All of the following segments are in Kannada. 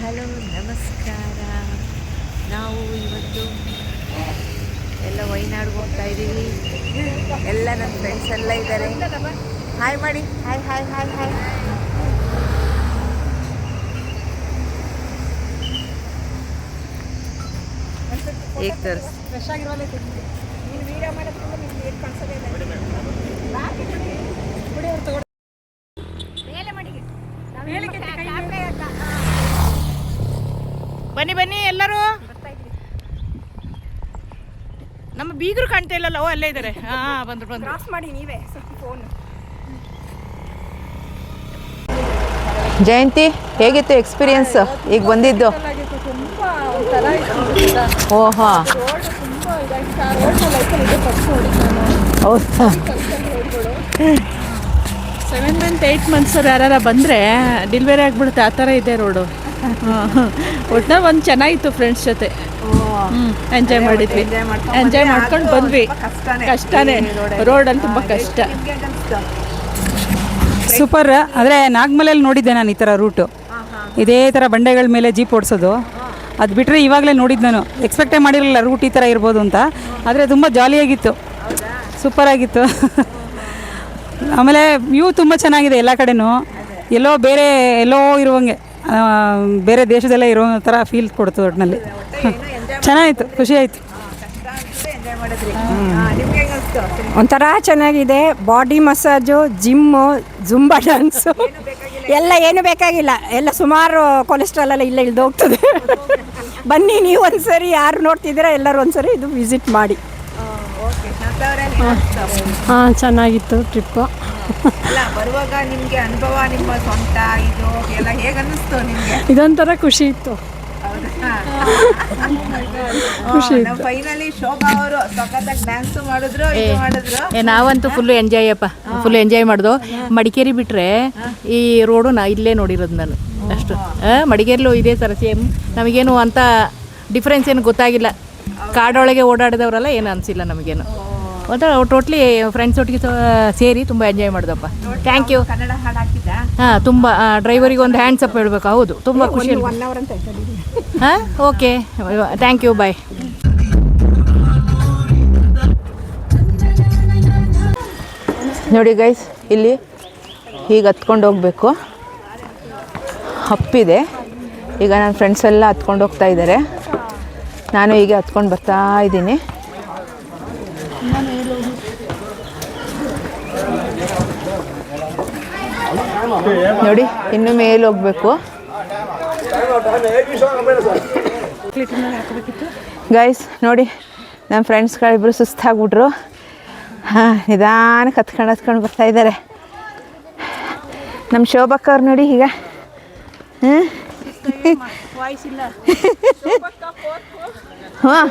ಹಲೋ ನಮಸ್ಕಾರ. ನಾವು ಇವತ್ತು ಎಲ್ಲ ವೈನಾಡ್ಗೆ ಹೋಗ್ತಾ ಇದ್ದೀವಿ. ಎಲ್ಲ ನನ್ನ ಫ್ರೆಂಡ್ಸ್ ಎಲ್ಲ ಇದ್ದಾರೆ. ಹಾಯ್ ಮಾಡಿ, ಹಾಯ್ ಹಾಯ್ ಹಾಯ್ ಹಾಯ್. ಈಗ ತೋರಿಸ್ ಫ್ರೆಶ್ ಆಗಿರೋಲ್ಲ ನೀನು ವೀಡಿಯೋ ಮಾಡೋದ್ರಿಂದ ನಿಮ್ಗೆ ಏನು ಕಾಣಿಸೋದೇ ಇಲ್ಲ. ಬನ್ನಿ ಬನ್ನಿ ಎಲ್ಲರೂ. ನಮ್ಮ ಬೀಗರು ಕಾಣ್ತಾ ಇಲ್ಲಲ್ಲ. ಓ ಅಲ್ಲೇ ಇದ್ದಾರೆ. ಬಂದ್ರು ಬಂದ್ರು. ಕ್ರಾಸ್ ಮಾಡಿ ನೀವೇ ಸ್ವಲ್ಪ ಫೋನ್. ಜಯಂತಿ, ಹೇಗಿತ್ತು ಎಕ್ಸ್ಪೀರಿಯನ್ಸ್ ಈಗ ಬಂದಿದ್ದು? ಓಹಾ, ಹೌದಾ? 7 months 8 months ಯಾರು ಬಂದರೆ ಡೆಲಿವರಿ ಆಗಿಬಿಡುತ್ತೆ, ಆ ಥರ ಇದೆ ರೋಡು. ಒಟ್ಟಿನಲ್ಲಿ ಒಂದು ಚೆನ್ನಾಗಿತ್ತು ಫ್ರೆಂಡ್ಸ್ ಜೊತೆ. ಎಂಜಾಯ್ ಮಾಡಿದ್ವಿ, ಎಂಜಾಯ್ ಮಾಡ್ಕೊಂಡು ಬಂದ್ವಿ. ಕಷ್ಟನೇ, ರೋಡಲ್ಲಿ ತುಂಬ ಕಷ್ಟ. ಸೂಪರ್. ಆದರೆ ನಾಗಮಲೆಯಲ್ಲಿ ನೋಡಿದ್ದೆ ನಾನು ಈ ಥರ ರೂಟು, ಇದೇ ಥರ ಬಂಡೆಗಳ ಮೇಲೆ ಜೀಪ್ ಓಡಿಸೋದು. ಅದು ಬಿಟ್ಟರೆ ಇವಾಗಲೇ ನೋಡಿದ್ದು ನಾನು. ಎಕ್ಸ್ಪೆಕ್ಟೇ ಮಾಡಿರಲಿಲ್ಲ ರೂಟ್ ಈ ಥರ ಇರ್ಬೋದು ಅಂತ. ಆದರೆ ತುಂಬ ಜಾಲಿಯಾಗಿತ್ತು, ಸೂಪರಾಗಿತ್ತು. ಆಮೇಲೆ ವ್ಯೂ ತುಂಬ ಚೆನ್ನಾಗಿದೆ ಎಲ್ಲ ಕಡೆನೂ. ಎಲ್ಲೋ ಇರುವಂಗೆ, ಬೇರೆ ದೇಶದಲ್ಲೇ ಇರೋ ಥರ ಫೀಲ್ ಕೊಡ್ತು. ಒಟ್ಟಿನಲ್ಲಿ ಚೆನ್ನಾಗಿತ್ತು, ಖುಷಿ ಆಯಿತು. ಒಂಥರ ಚೆನ್ನಾಗಿದೆ. Body massage, gym, Zumba dance ಎಲ್ಲ ಏನು ಬೇಕಾಗಿಲ್ಲ. ಎಲ್ಲ ಸುಮಾರು ಕೊಲೆಸ್ಟ್ರಾಲ್ ಎಲ್ಲ ಇಲ್ಲೇ ಇಳ್ದೋಗ್ತದೆ. ಬನ್ನಿ ನೀವು ಒಂದ್ಸರಿ, ಯಾರು ನೋಡ್ತಿದ್ದೀರಾ ಎಲ್ಲರೂ ಒಂದ್ಸರಿ ಇದು ವಿಸಿಟ್ ಮಾಡಿ. ಹಾಂ, ಚೆನ್ನಾಗಿತ್ತು ಟ್ರಿಪ್ಪು. ಬರುವಾಗ ನಿಮಗೆ ಅನುಭವ, ನಿಮ್ಮ ಸ್ವಂತ ಇದು ಎಲ್ಲ ಹೇಗೆ ಅನ್ನಿಸ್ತು ನಿಮಗೆ? ಇದೊಂಥರ ಖುಷಿ ಇತ್ತು. ಖುಷಿ ಇತ್ತು. ಫೈನಲಿ ಶೋಭಾ ಅವರು ಸಖತ್ತಾಗಿ ಡ್ಯಾನ್ಸ್ ಮಾಡಿದ್ರು, ಇದು ಮಾಡಿದ್ರು. ನಾವಂತೂ ಫುಲ್ಲು ಎಂಜಾಯ್ ಅಪ್ಪ, ಫುಲ್ ಎಂಜಾಯ್ ಮಾಡ್ದು. ಮಡಿಕೇರಿ ಬಿಟ್ಟರೆ ಈ ರೋಡು ಇಲ್ಲೇ ನೋಡಿರೋದು ನಾನು ಅಷ್ಟು. ಮಡಿಕೇರಿಲೂ ಇದೇ ಥರ ಸೇಮ್. ನಮಗೇನು ಅಂತ ಡಿಫ್ರೆನ್ಸ್ ಏನು ಗೊತ್ತಾಗಿಲ್ಲ. ಕಾಡೊಳಗೆ ಓಡಾಡಿದವರೆಲ್ಲ ಏನು ಅನಿಸಿಲ್ಲ ನಮಗೇನು. ಒಂಥರ ಟೋಟ್ಲಿ ಫ್ರೆಂಡ್ಸ್ ಒಟ್ಟಿಗೆ ಸೇರಿ ತುಂಬ ಎಂಜಾಯ್ ಮಾಡಿದಪ್ಪ. Thank you. ಕನ್ನಡ ಹಾಡು ಹಾಕಿದ್ದ? ಹಾಂ, ತುಂಬ. ಡ್ರೈವರಿಗೆ ಒಂದು ಹ್ಯಾಂಡ್ಸ್ ಅಪ್ ಹೇಳ್ಬೇಕು. ಹೌದು, ತುಂಬ ಖುಷಿ. ಹಾಂ, ಓಕೆ, ಥ್ಯಾಂಕ್ ಯು, ಬಾಯ್. ನೋಡಿ ಗೈಸ್, ಇಲ್ಲಿ ಹೀಗೆ ಹತ್ಕೊಂಡು ಹೋಗಬೇಕು. ಹಪ್ಪಿದೆ. ಈಗ ನನ್ನ ಫ್ರೆಂಡ್ಸ್ ಎಲ್ಲ ಹತ್ಕೊಂಡು ಹೋಗ್ತಾ ಇದ್ದಾರೆ. ನಾನು ಹೀಗೆ ಹತ್ಕೊಂಡು ಬರ್ತಾ ಇದ್ದೀನಿ. ನೋಡಿ, ಇನ್ನು ಮೇಲೆ ಹೋಗ್ಬೇಕು ಗೈಸ್. ನೋಡಿ, ನಮ್ಮ ಫ್ರೆಂಡ್ಸ್ಗಳಿಬ್ರು ಸುಸ್ತಾಗ್ಬಿಟ್ರು. ನಿಧಾನಕ್ಕೆ ಹತ್ಕೊಂಡು ಬರ್ತಾ ಇದ್ದಾರೆ. ನಮ್ಮ ಶೋಭಕ್ಕ ಅವ್ರು ನೋಡಿ ಈಗ. ಹಾಂ,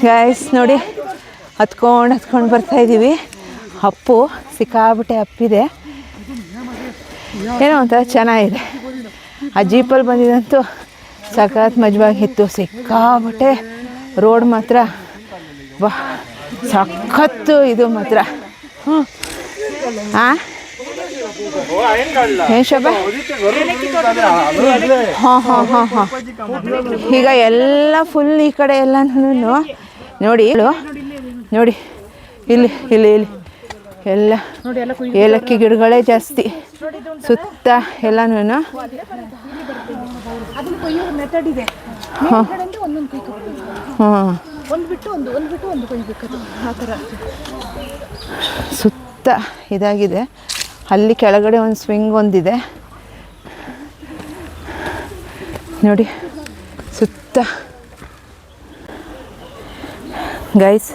ಗೈಸ್ ನೋಡಿ, ಹತ್ಕೊಂಡು ಬರ್ತಾ ಇದ್ದೀವಿ. ಅಪ್ಪು ಸಿಕ್ಕಾಬಿಟ್ಟೆ ಅಪ್ಪಿದೆ. ಏನೋ ಒಂಥರ ಚೆನ್ನಾಗಿದೆ. ಆ ಜೀಪಲ್ಲಿ ಬಂದಿದಂತೂ ಸಖತ್ ಮಜವಾಗಿತ್ತು. ಸಿಕ್ಕಾಬಿಟ್ಟೆ ರೋಡ್ ಮಾತ್ರ ವಾ ಸಖತ್ತು ಇದು ಮಾತ್ರ. ಹಾಂ, ಏನು ಶೋಭಾ? ಹಾಂ. ಈಗ ಎಲ್ಲ ಫುಲ್ ಈ ಕಡೆ ಎಲ್ಲನೂ ನೋಡಿ ಇಲ್ಲಿ ಎಲ್ಲ ಏಲಕ್ಕಿ ಗಿಡಗಳೇ ಜಾಸ್ತಿ ಸುತ್ತ ಎಲ್ಲನೂ. ಸುತ್ತ ಇದಾಗಿದೆ. ಅಲ್ಲಿ ಕೆಳಗಡೆ ಒಂದು ಸ್ವಿಂಗ್ ಒಂದಿದೆ ನೋಡಿ ಸುತ್ತ. ಗೈಸ್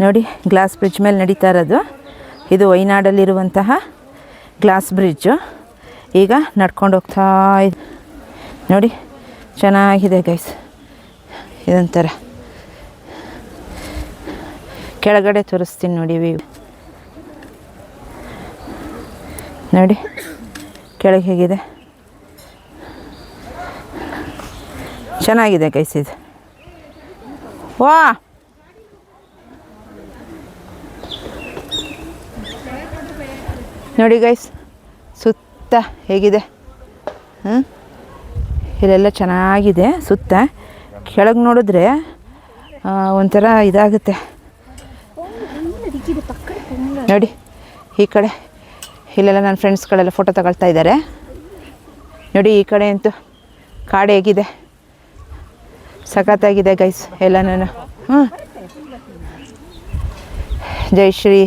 ನೋಡಿ, ಗ್ಲಾಸ್ ಬ್ರಿಡ್ಜ್ ಮೇಲೆ ನಡೀತಾ ಇರೋದು ಇದು. ವೈನಾಡಲ್ಲಿರುವಂತಹ ಗ್ಲಾಸ್ ಬ್ರಿಡ್ಜು. ಈಗ ನಡ್ಕೊಂಡು ಹೋಗ್ತಾ ಇದೆ ನೋಡಿ, ಚೆನ್ನಾಗಿದೆ ಗೈಸ್. ಇದೊಂಥರ ಕೆಳಗಡೆ ತೋರಿಸ್ತೀನಿ ನೋಡಿ. ನೋಡಿ ಕೆಳಗೆ ಹೇಗಿದೆ, ಚೆನ್ನಾಗಿದೆ ಗೈಸ್ ಇದು. ವಾ ನೋಡಿ ಗೈಸ್ ಸುತ್ತ ಹೇಗಿದೆ, ಇಲ್ಲೆಲ್ಲ ಚೆನ್ನಾಗಿದೆ. ಸುತ್ತ ಕೆಳಗೆ ನೋಡಿದ್ರೆ ಒಂಥರ ಇದಾಗುತ್ತೆ ನೋಡಿ. ಈ ಕಡೆ ಇಲ್ಲೆಲ್ಲ ನನ್ನ ಫ್ರೆಂಡ್ಸ್ಗಳೆಲ್ಲ ಫೋಟೋ ತಗೊಳ್ತಾ ಇದ್ದಾರೆ ನೋಡಿ. ಈ ಕಡೆ ಅಂತೂ ಕಾಡು ಹೇಗಿದೆ, ಸಖತ್ತಾಗಿದೆ ಗೈಸ್ ಎಲ್ಲನೂ. ಜಯಶ್ರೀ,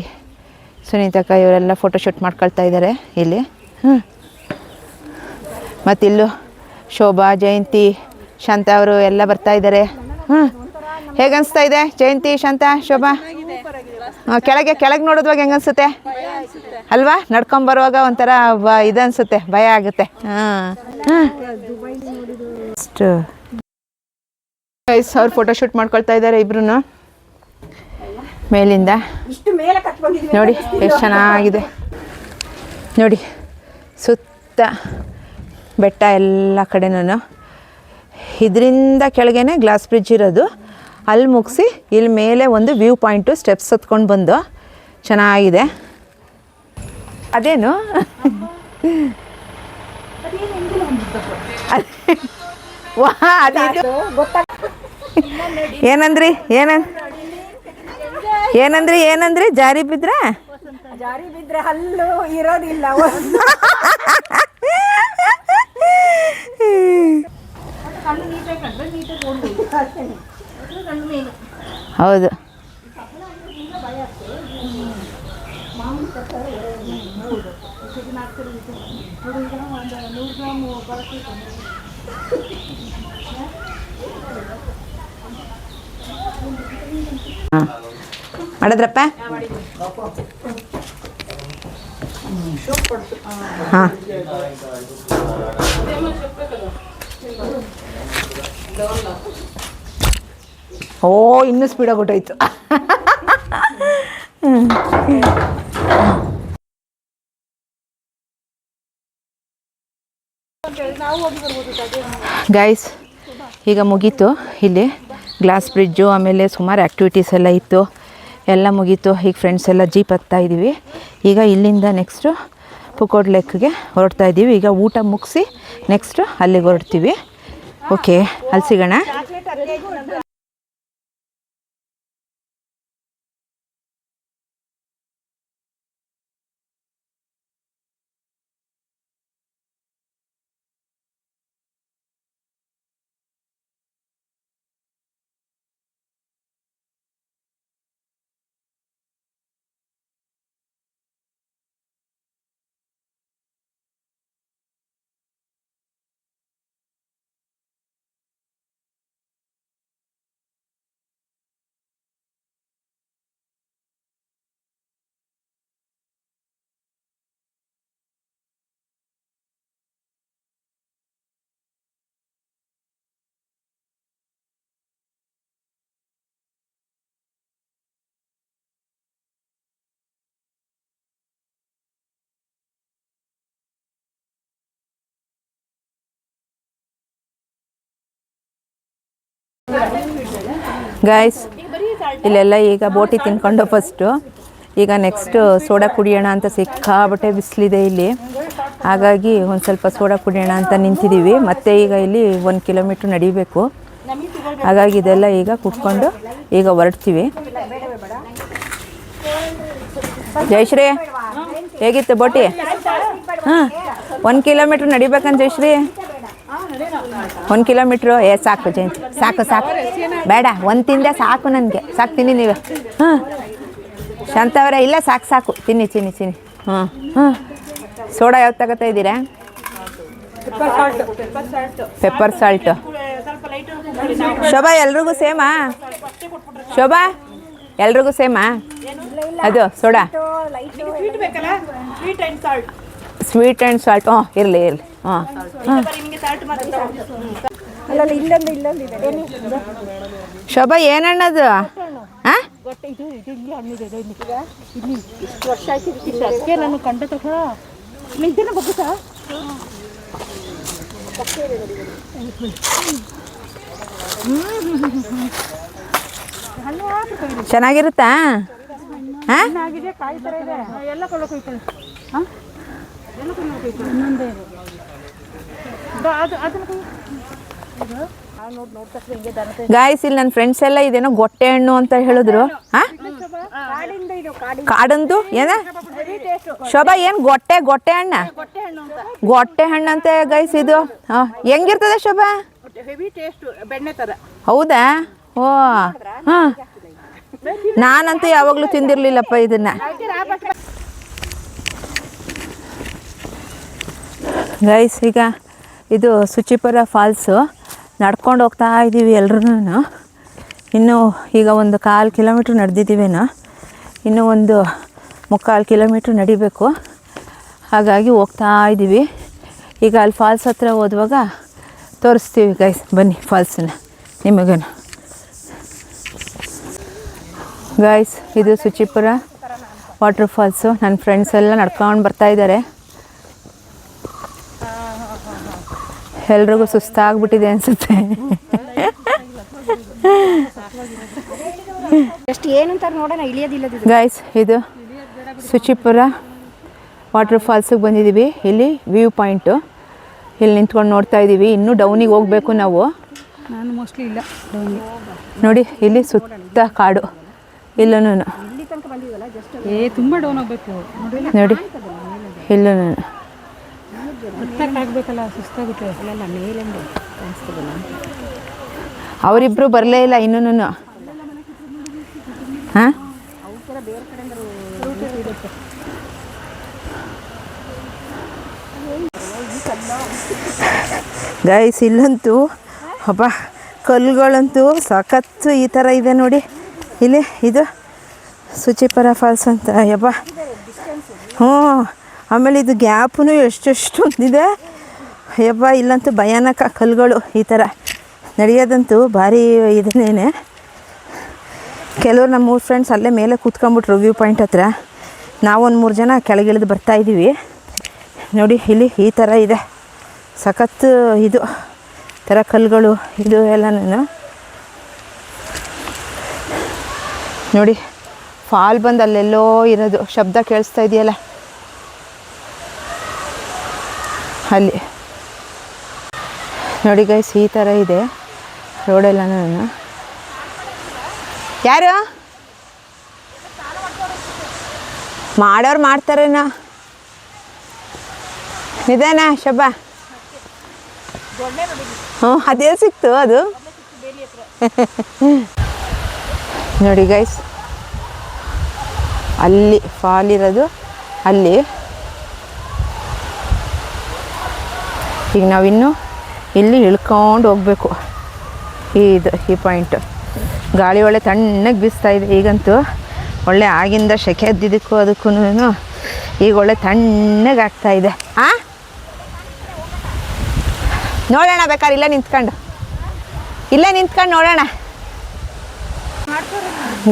ಸುನೀತಕ್ಕ ಇವರೆಲ್ಲ ಫೋಟೋಶೂಟ್ ಮಾಡ್ಕೊಳ್ತಾ ಇದ್ದಾರೆ ಇಲ್ಲಿ. ಮತ್ತಿಲ್ಲೂ ಶೋಭಾ, ಜಯಂತಿ, ಶಾಂತ ಅವರು ಎಲ್ಲ ಬರ್ತಾ ಇದ್ದಾರೆ. ಹೇಗೆ ಅನಿಸ್ತಾ ಇದೆ ಜಯಂತಿ, ಶಾಂತ, ಶೋಭಾ? ಕೆಳಗೆ ನೋಡಿದ್ವಾಗ ಹೆಂಗೆ ಅನಿಸುತ್ತೆ ಅಲ್ವಾ? ನಡ್ಕೊಂಬರುವಾಗ ಒಂಥರ ಇದು ಅನಿಸುತ್ತೆ, ಭಯ ಆಗುತ್ತೆ. ಅಷ್ಟು ಅವ್ರು ಫೋಟೋಶೂಟ್ ಮಾಡ್ಕೊಳ್ತಾ ಇದ್ದಾರೆ ಇಬ್ರು ಮೇಲಿಂದ. ನೋಡಿ ಎಷ್ಟು ಚೆನ್ನಾಗಿದೆ ನೋಡಿ. ಸುತ್ತ ಬೆಟ್ಟ ಎಲ್ಲ ಕಡೆನೂ. ಇದರಿಂದ ಕೆಳಗೇನೆ ಗ್ಲಾಸ್ ಬ್ರಿಡ್ಜ್ ಇರೋದು. ಅಲ್ಲಿ ಮುಗಿಸಿ ಇಲ್ಲಿ ಮೇಲೆ ಒಂದು ವ್ಯೂ ಪಾಯಿಂಟು, ಸ್ಟೆಪ್ಸ್ ಹತ್ಕೊಂಡು ಬಂದು ಚೆನ್ನಾಗಿದೆ. ಅದೇನು ವಾ, ಏನಂದ್ರಿ ಏನಂದ್ರಿ ಜಾರಿ ಬಿದ್ರೆ ಹಲ್ಲು ಇರೋದಿಲ್ಲ. ಹೌದು. ಮಾಡಿದ್ರಪ್ಪ? ಹಾಂ, ಓ ಇನ್ನೂ ಸ್ಪೀಡಾಗಿ ಹೊಟ್ಟೋಯ್ತು. ಗೈಸ್ ಈಗ ಮುಗೀತು ಇಲ್ಲಿ ಗ್ಲಾಸ್ ಬ್ರಿಡ್ಜು, ಆಮೇಲೆ ಸುಮಾರು ಆ್ಯಕ್ಟಿವಿಟೀಸ್ ಎಲ್ಲ ಇತ್ತು, ಎಲ್ಲ ಮುಗೀತು. ಈಗ ಫ್ರೆಂಡ್ಸ್ ಎಲ್ಲ ಜೀಪ್ ಹತ್ತಾ ಇದ್ದೀವಿ. ಈಗ ಇಲ್ಲಿಂದ ನೆಕ್ಸ್ಟು ಪುಕೋಡ್ ಲೇಕ್ಗೆ ಹೊರಡ್ತಾ ಇದ್ದೀವಿ. ಈಗ ಊಟ ಮುಗಿಸಿ ನೆಕ್ಸ್ಟು ಅಲ್ಲಿಗೆ ಹೊರಡ್ತೀವಿ. ಓಕೆ, ಅಲ್ಲಿ ಸಿಗೋಣ. ಗಾಯ್ಸ್ ಇಲ್ಲೆಲ್ಲ ಈಗ ಬೋಟಿ ತಿನ್ಕೊಂಡು ಫಸ್ಟು, ಈಗ ನೆಕ್ಸ್ಟು ಸೋಡಾ ಕುಡಿಯೋಣ ಅಂತ ಸಿಕ್ಕಾಬಟ್ಟೆ ಬಿಸಿಲಿದೆ ಇಲ್ಲಿ. ಹಾಗಾಗಿ ಒಂದು ಸ್ವಲ್ಪ ಸೋಡಾ ಕುಡಿಯೋಣ ಅಂತ ನಿಂತಿದ್ದೀವಿ. ಮತ್ತು ಈಗ ಇಲ್ಲಿ 1 ಕಿಲೋಮೀಟ್ರ್ ನಡಿಬೇಕು. ಹಾಗಾಗಿ ಇದೆಲ್ಲ ಈಗ ಕುಟ್ಕೊಂಡು ಈಗ ಹೊರಡ್ತೀವಿ. ಜಯಶ್ರೀ ಹೇಗಿತ್ತು ಬೋಟಿ? ಹಾಂ, 1 ಕಿಲೋಮೀಟ್ರ್ ನಡಿಬೇಕಂತ ಜಯಶ್ರೀ. 1 ಕಿಲೋಮೀಟ್ರು ಸಾಕು ಜಯಂತಿ, ಸಾಕು ಬೇಡ, ಒಂದು ತಿಂದೆ ಸಾಕು ನನಗೆ, ಸಾಕು ತಿನ್ನಿ ನೀವು. ಹಾಂ ಶಾಂತ ಅವರೇ, ಇಲ್ಲ ಸಾಕು ತಿನ್ನಿ. ಹಾಂ ಸೋಡಾ ಯಾವ್ದು ತಗೋತಾ ಇದ್ದೀರಾ? Pepper salt. ಶೋಭಾ ಎಲ್ರಿಗೂ ಸೇಮಾ? ಶೋಭಾ ಎಲ್ರಿಗೂ ಸೇಮಾ ಅದು ಸೋಡಾ? Sweet and salt. ಇರಲಿ. ಹಾಂ ಶೋಭಾ ಏನಣ್ಣದು? ಹಾಂ ಚೆನ್ನಾಗಿರುತ್ತಾ? ಹಾಂ ಗಾಯ್ಸ್ ಇಲ್ಲಿ ನನ್ನ ಫ್ರೆಂಡ್ಸ್ ಎಲ್ಲ ಇದೇನೋ ಗೊಟ್ಟೆ ಹಣ್ಣು ಅಂತ ಹೇಳಿದ್ರು. ಕಾಡಂದು ಏನ ಶೋಭಾ ಏನು ಗೊಟ್ಟೆ ಹಣ್ಣ ಗೊಟ್ಟೆ ಹಣ್ಣಂತೆ ಗೈಸ್ ಇದು. ಹೆಂಗಿರ್ತದೆ ಶೋಭಾ? ಹೌದಾ? ಓ ಹಾಂ, ನಾನಂತೂ ಯಾವಾಗಲೂ ತಿಂದಿರ್ಲಿಲ್ಲಪ್ಪ ಇದನ್ನ. ಗೈಸ್ ಈಗ ಇದು ಸುಚಿಪುರ ಫಾಲ್ಸು ನಡ್ಕೊಂಡು ಹೋಗ್ತಾ ಇದ್ದೀವಿ ಎಲ್ರೂ. ಇನ್ನೂ ಈಗ ಒಂದು 1/4 ಕಿಲೋಮೀಟ್ರ್ ನಡೆದಿದ್ದೀವೇನೋ, ಇನ್ನೂ ಒಂದು 3/4 ಕಿಲೋಮೀಟ್ರ್ ನಡಿಬೇಕು. ಹಾಗಾಗಿ ಹೋಗ್ತಾ ಇದ್ದೀವಿ. ಈಗ ಅಲ್ಲಿ ಫಾಲ್ಸ್ ಹತ್ರ ಹೋದುವಾಗ ತೋರಿಸ್ತೀವಿ ಗೈಸ್, ಬನ್ನಿ ಫಾಲ್ಸನ್ನ ನಿಮಗೂ. ಗೈಸ್ ಇದು ಸುಚಿಪುರ ವಾಟರ್ ಫಾಲ್ಸು. ನನ್ನ ಫ್ರೆಂಡ್ಸ್ ಎಲ್ಲ ನಡ್ಕೊಂಡು ಬರ್ತಾ ಇದ್ದಾರೆ. ಎಲ್ರಿಗೂ ಸುಸ್ತಾಗ್ಬಿಟ್ಟಿದೆ ಅನಿಸುತ್ತೆ. ಗೈಸ್ ಇದು ಸುಚಿಪುರ ವಾಟರ್ ಫಾಲ್ಸಿಗೆ ಬಂದಿದ್ದೀವಿ. ಇಲ್ಲಿ ವ್ಯೂ ಪಾಯಿಂಟು, ಇಲ್ಲಿ ನಿಂತ್ಕೊಂಡು ನೋಡ್ತಾ ಇದ್ದೀವಿ. ಇನ್ನೂ ಡೌನಿಗೆ ಹೋಗಬೇಕು ನಾವು. ನಾನು ಮೋಸ್ಟ್ಲಿ ಇಲ್ಲ ನೋಡಿ ಇಲ್ಲಿ ಸುತ್ತ ಕಾಡು. ಇಲ್ಲೂ ತುಂಬ ಡೌನ್ ಆಗಬೇಕು ನೋಡಿ, ಇಲ್ಲೂ ಆಗಬೇಕಲ್ಲ, ಸುಸ್ತಾಗುತ್ತೆ. ಅವರಿಬ್ಬರು ಬರಲೇ ಇಲ್ಲ ಇನ್ನೂ. ಹಾಂ ಗೈಸ್ ಇಲ್ಲಂತೂ ಹಬ್ಬ ಕಲ್ಲುಗಳಂತೂ ಸಖತ್ತು ಈ ಥರ ಇದೆ ನೋಡಿ. ಇಲ್ಲಿ ಇದು ಸುಚಿಪುರ ಫಾಲ್ಸ್ ಅಂತ ಯಬ್ಬ. ಹ್ಞೂ, ಆಮೇಲೆ ಇದು ಗ್ಯಾಪೂ ಎಷ್ಟೊಂದಿದೆ ಯಬ್ಬ. ಇಲ್ಲಂತೂ ಭಯಾನಕ ಕಲ್ಲುಗಳು. ಈ ಥರ ನಡೆಯೋದಂತೂ ಭಾರಿ ಇದನ್ನೇನೆ. ಕೆಲವರು ನಮ್ಮ 3 ಫ್ರೆಂಡ್ಸ್ ಅಲ್ಲೇ ಮೇಲೆ ಕೂತ್ಕೊಂಡ್ಬಿಟ್ರು ವ್ಯೂ ಪಾಯಿಂಟ್ ಹತ್ರ. ನಾವೊಂದು 3 ಜನ ಕೆಳಗಿಳಿದು ಬರ್ತಾಯಿದ್ದೀವಿ. ನೋಡಿ ಇಲ್ಲಿ ಈ ಥರ ಇದೆ, ಸಖತ್ತು ಇದು ಥರ ಕಲ್ಲುಗಳು ಇದು ಎಲ್ಲನೂ ನೋಡಿ. ಫಾಲ್ ಬಂದು ಅಲ್ಲೆಲ್ಲೋ ಇರೋದು ಶಬ್ದ ಕೇಳಿಸ್ತಾ ಇದೆಯಲ್ಲ ಅಲ್ಲಿ ನೋಡಿ ಗೈಸ್. ಈ ಥರ ಇದೆ ರೋಡೆಲ್ಲನೂ. ಯಾರು ಮಾಡೋರು ಮಾಡ್ತಾರೇನ? ನಿಧಾನ ಶಬ್ಬ. ಹ್ಞೂ, ಅದೇ ಸಿಕ್ತು ಅದು. ನೋಡಿ ಗೈಸ್, ಅಲ್ಲಿ ಫಾಲ್ ಇರೋದು ಅಲ್ಲಿ. ಈಗ ನಾವಿನ್ನು ಇಲ್ಲಿ ಇಳ್ಕೊಂಡು ಹೋಗಬೇಕು. ಈ ಪಾಯಿಂಟು ಗಾಳಿ ಒಳ್ಳೆ ತಣ್ಣಗೆ ಬೀಸ್ತಾ ಇದೆ ಈಗಂತೂ. ಒಳ್ಳೆ ಆಗಿಂದ ಸೆಕೆ ಎದ್ದಿದ್ದಕ್ಕೂ ಅದಕ್ಕೂ ಈಗ ಒಳ್ಳೆ ತಣ್ಣಗೆ ಆಗ್ತಾಯಿದೆ. ಹಾಂ, ನೋಡೋಣ ಬೇಕಾದ್ರೆ ಇಲ್ಲೇ ನಿಂತ್ಕೊಂಡು ನೋಡೋಣ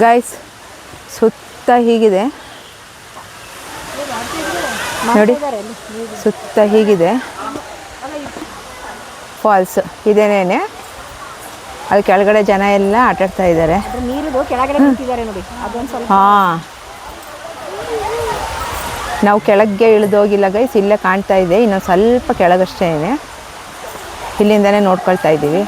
ಗೈಸ್. ಸುತ್ತ ಹೀಗಿದೆ ನೋಡಿ, ಸುತ್ತ ಹೀಗಿದೆ ಫಾಲ್ಸ್. ಇದೇನೇನೆ ಅಲ್ಲಿ ಕೆಳಗಡೆ ಜನ ಎಲ್ಲ ಆಟಾಡ್ತಾ ಇದ್ದಾರೆ. ಹಾಂ, ನಾವು ಕೆಳಗೆ ಇಳಿದೋಗಿಲ್ಲ ಗೈಸ್, ಇಲ್ಲೇ ಕಾಣ್ತಾ ಇದೆ. ಇನ್ನೊಂದು ಸ್ವಲ್ಪ ಕೆಳಗಷ್ಟೇ ಇದೆ. ಇಲ್ಲಿಂದನೇ ನೋಡ್ಕೊಳ್ತಾ ಇದ್ದೀವಿ.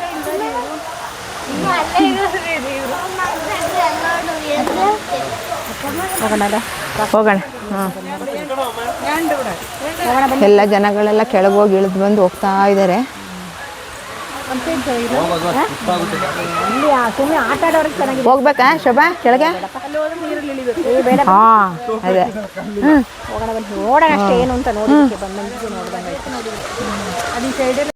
ಹೋಗೋಣ. ಹಾಂ, ಎಲ್ಲ ಜನಗಳೆಲ್ಲ ಕೆಳಗೆ ಹೋಗಿ ಇಳಿದು ಬಂದು ಹೋಗ್ತಾ ಇದ್ದಾರೆ. ಹೋಗ್ಬೇಕಾ ಶೋಭಾ ಕೆಳಗೆ? ಹಾಂ, ಅದೇ ನೋಡೋಣ ಅಷ್ಟೇ ಏನು ಅಂತ ನೋಡಿ.